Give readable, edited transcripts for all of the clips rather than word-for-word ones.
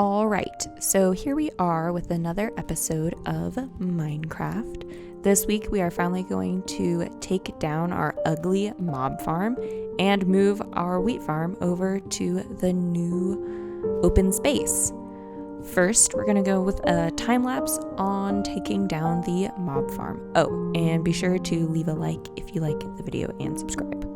All right, so here we are with another episode of Minecraft. This week we are finally going to take down our ugly mob farm and move our wheat farm over to the new open space. First, we're going to go with a time lapse on taking down the mob farm. Oh, and be sure to leave a like if you like the video and subscribe.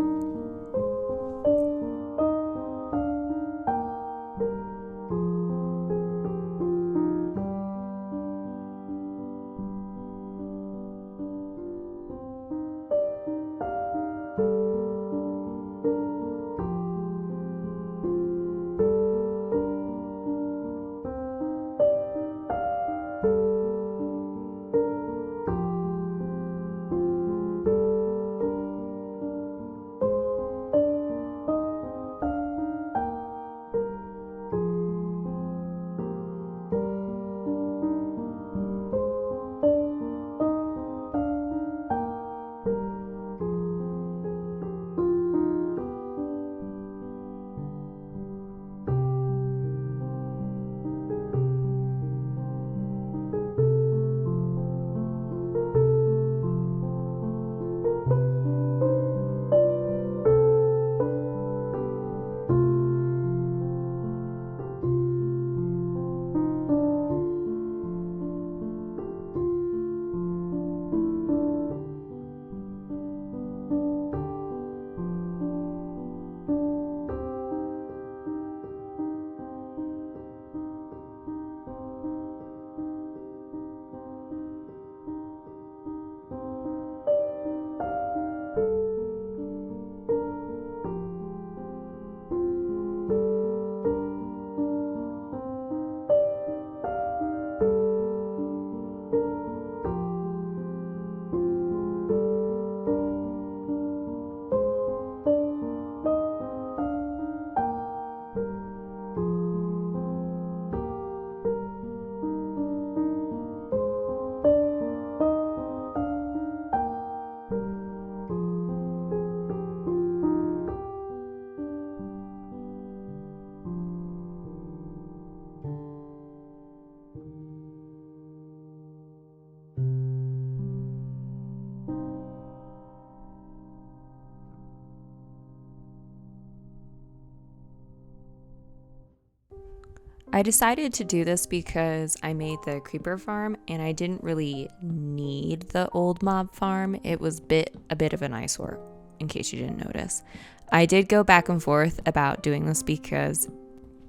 I decided to do this because I made the creeper farm and I didn't really need the old mob farm. It was a bit of an eyesore, in case you didn't notice. I did go back and forth about doing this because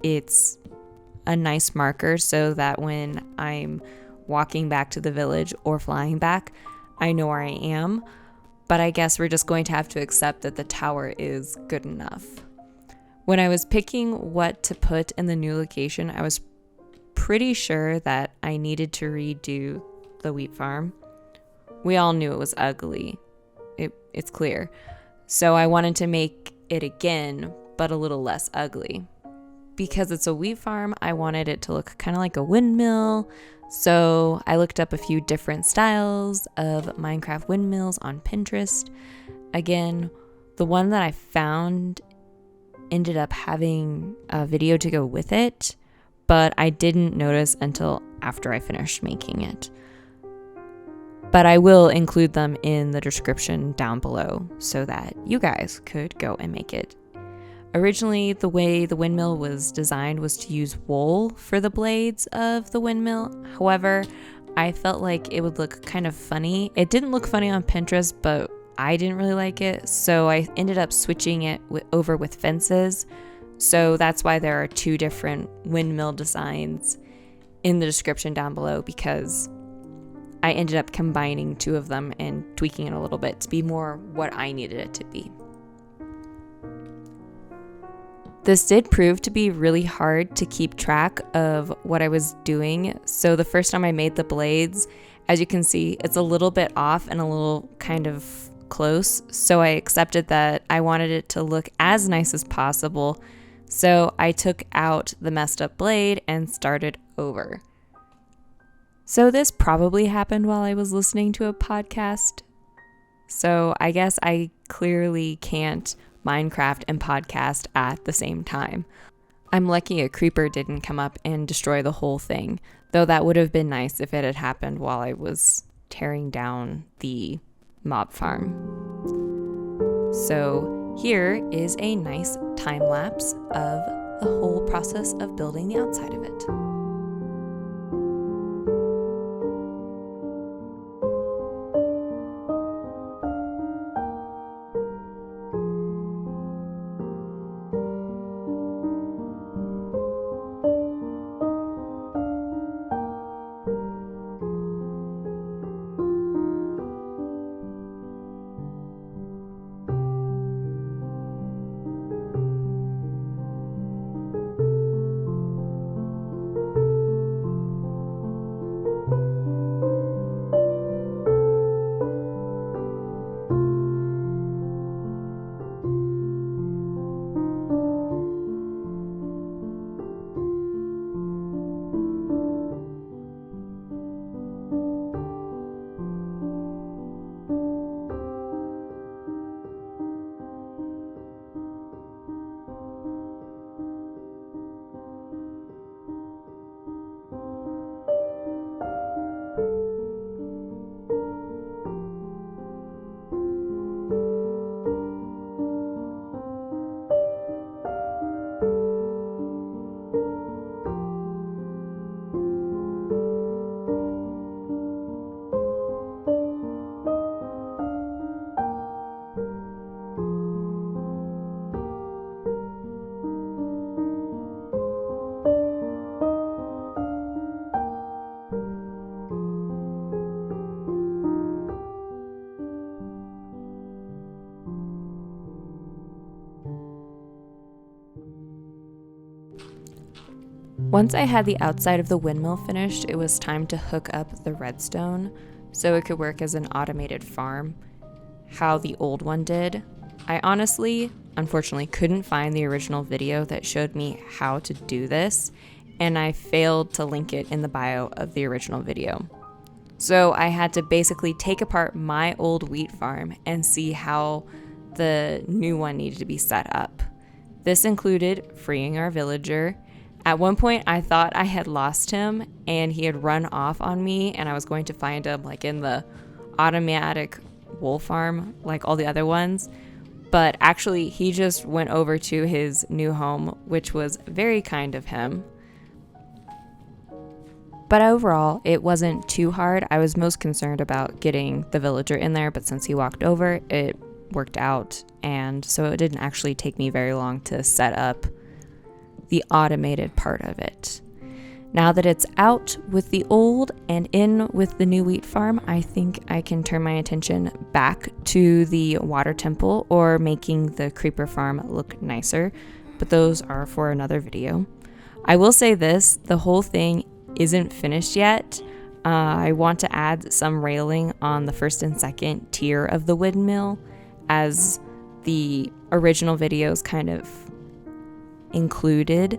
it's a nice marker so that when I'm walking back to the village or flying back, I know where I am. But I guess we're just going to have to accept that the tower is good enough. When I was picking what to put in the new location, I was pretty sure that I needed to redo the wheat farm. We all knew it was ugly. It's clear. So I wanted to make it again, but a little less ugly. Because it's a wheat farm, I wanted it to look kind of like a windmill. So I looked up a few different styles of Minecraft windmills on Pinterest. Again, the one that I found ended up having a video to go with it, but I didn't notice until after I finished making it. But I will include them in the description down below so that you guys could go and make it. Originally, the way the windmill was designed was to use wool for the blades of the windmill. However, I felt like it would look kind of funny. It didn't look funny on Pinterest, but I didn't really like it, so I ended up switching it over with fences. So that's why there are two different windmill designs in the description down below, because I ended up combining two of them and tweaking it a little bit to be more what I needed it to be. This did prove to be really hard to keep track of what I was doing. So the first time I made the blades, as you can see, it's a little bit off and a little kind of close, so I accepted that I wanted it to look as nice as possible. So I took out the messed up blade and started over. So this probably happened while I was listening to a podcast. So I guess I clearly can't Minecraft and podcast at the same time. I'm lucky a creeper didn't come up and destroy the whole thing, though that would have been nice if it had happened while I was tearing down the mob farm. So here is a nice time lapse of the whole process of building the outside of it. Once I had the outside of the windmill finished, it was time to hook up the redstone so it could work as an automated farm, how the old one did. I honestly, unfortunately, couldn't find the original video that showed me how to do this, and I failed to link it in the bio of the original video. So I had to basically take apart my old wheat farm and see how the new one needed to be set up. This included freeing our villager. At one point, I thought I had lost him and he had run off on me, and I was going to find him like in the automatic wool farm like all the other ones. But actually, he just went over to his new home, which was very kind of him. But overall, it wasn't too hard. I was most concerned about getting the villager in there, but since he walked over, it worked out. And so it didn't actually take me very long to set up the automated part of it. Now that it's out with the old and in with the new wheat farm, I think I can turn my attention back to the water temple or making the creeper farm look nicer, but those are for another video. I will say this, the whole thing isn't finished yet. I want to add some railing on the first and second tier of the windmill, as the original videos kind of included.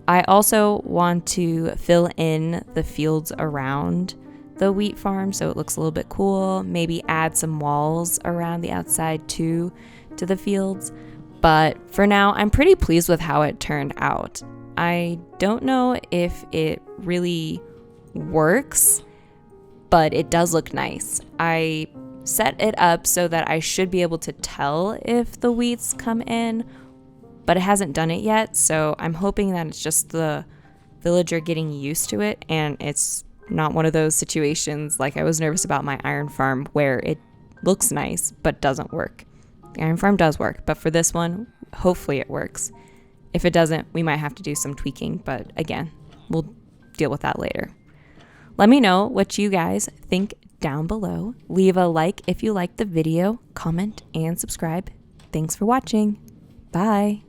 I also want to fill in the fields around the wheat farm so it looks a little bit cool, maybe add some walls around the outside too to the fields. But for now, I'm pretty pleased with how it turned out. I don't know if it really works, but it does look nice. I set it up so that I should be able to tell if the wheats come in, but it hasn't done it yet, so I'm hoping that it's just the villager getting used to it and it's not one of those situations like I was nervous about my iron farm where it looks nice but doesn't work. The iron farm does work, but for this one, hopefully it works. If it doesn't, we might have to do some tweaking, but again, we'll deal with that later. Let me know what you guys think down below. Leave a like if you liked the video, comment, and subscribe. Thanks for watching. Bye.